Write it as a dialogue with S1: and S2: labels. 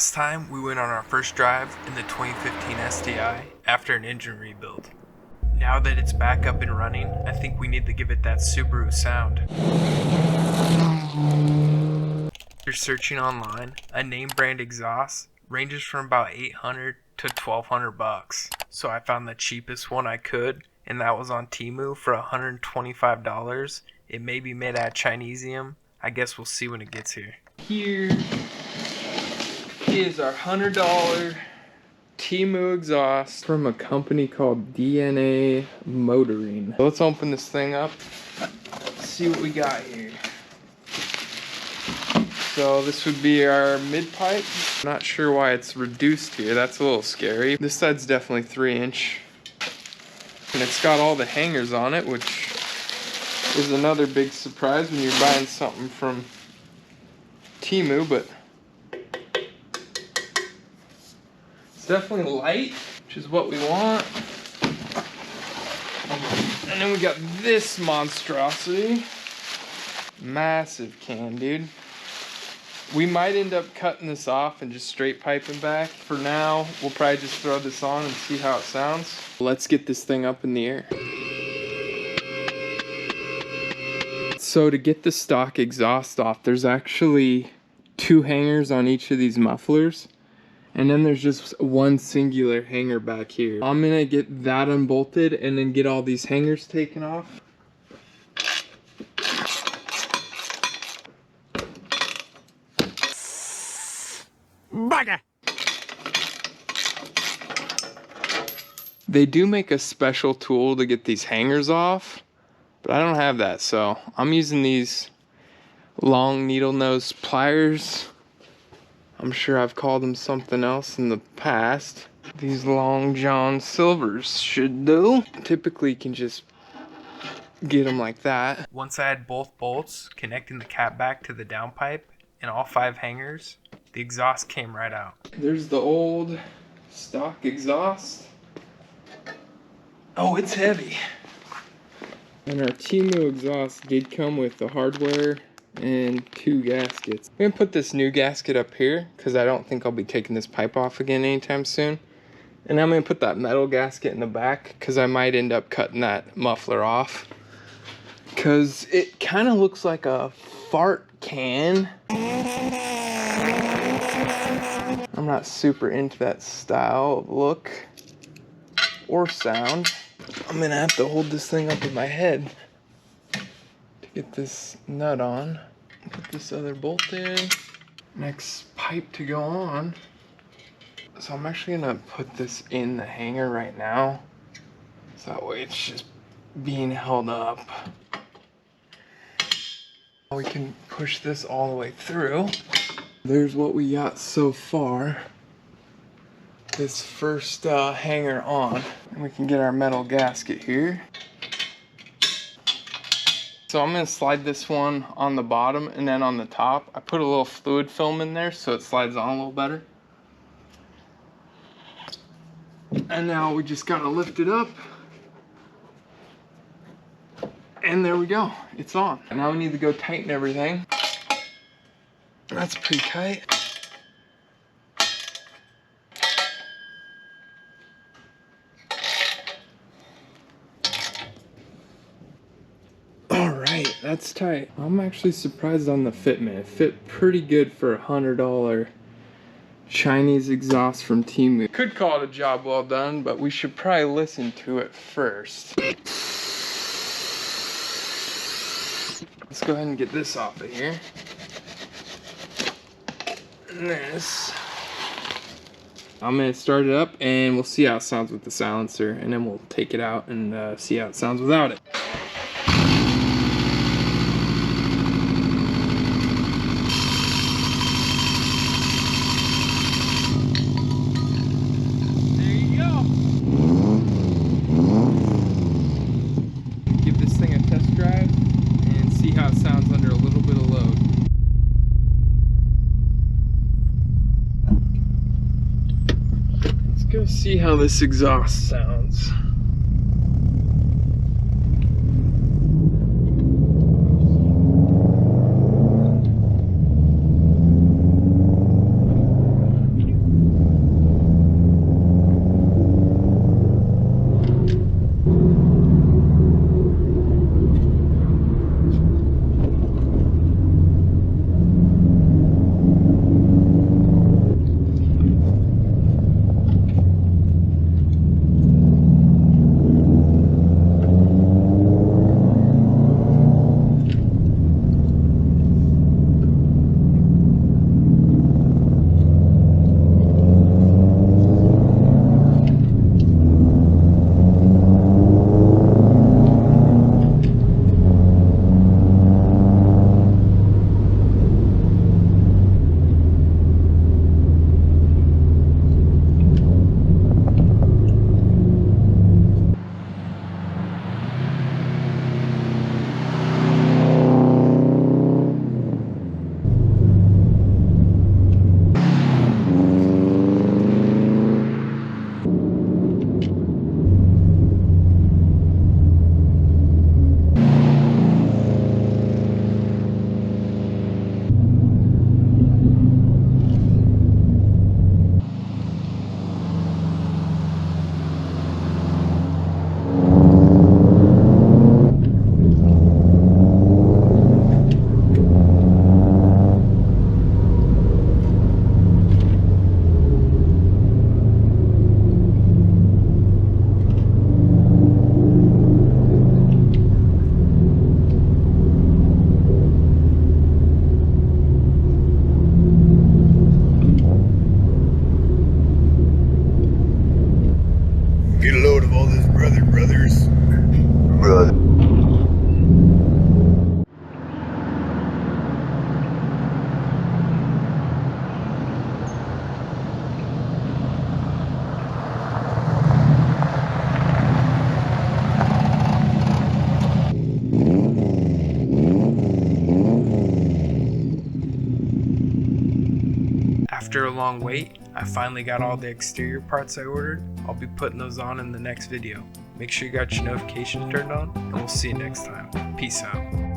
S1: Last time we went on our first drive in the 2015 STI after an engine rebuild. Now that it's back up and running, I think we need to give it that Subaru sound. After searching online, a name brand exhaust ranges from about $800 to $1,200 so I found the cheapest one I could, and that was on Temu for $125. It may be made at Chinesium. I guess we'll see when it gets here. Here is our $100 Temu exhaust from a company called DNA Motoring. Let's open this thing up, see what we got here. So this would be our mid pipe. Not sure why it's reduced here. That's a little scary. This side's definitely 3-inch. And it's got all the hangers on it, which is another big surprise when you're buying something from Temu, but it's definitely light, which is what we want. And then we got this monstrosity. Massive can, dude. We might end up cutting this off and just straight piping back. For now, we'll probably just throw this on and see how it sounds. Let's get this thing up in the air. So to get the stock exhaust off, there's actually 2 hangers on each of these mufflers. And then there's just one singular hanger back here. I'm gonna get that unbolted and then get all these hangers taken off. Bugger! They do make a special tool to get these hangers off, but I don't have that, so I'm using these long needle nose pliers. I'm sure I've called them something else in the past. These Long John Silvers should do. Typically you can just get them like that. Once I had both bolts connecting the cap back to the downpipe and all 5 hangers, the exhaust came right out. There's the old stock exhaust. Oh, it's heavy. And our Temu exhaust did come with the hardware and 2 gaskets. I'm gonna put this new gasket up here because I don't think I'll be taking this pipe off again anytime soon. And I'm gonna put that metal gasket in the back because I might end up cutting that muffler off, because it kind of looks like a fart can. I'm not super into that style of look or sound. I'm gonna have to hold this thing up with my head to get this nut on. Put this other bolt in. Next pipe to go on. So I'm actually gonna put this in the hanger right now, so that way it's just being held up. We can push this all the way through. There's what we got so far. This first hanger on, and we can get our metal gasket here. So I'm gonna slide this one on the bottom and then on the top. I put a little fluid film in there so it slides on a little better. And now we just gotta lift it up. And there we go, it's on. Now we need to go tighten everything. That's pretty tight. Alright, that's tight. I'm actually surprised on the fitment. It fit pretty good for $100 Chinese exhaust from Temu. Could call it a job well done, but we should probably listen to it first. Let's go ahead and get this off of here. And this. I'm gonna start it up and we'll see how it sounds with the silencer, and then we'll take it out and see how it sounds without it. There you go. Give this thing a test drive and see how it sounds under a little bit of load. Let's go see how this exhaust sounds.
S2: brothers.
S1: After a long wait, I finally got all the exterior parts I ordered. I'll be putting those on in the next video. Make sure you got your notifications turned on, and we'll see you next time. Peace out.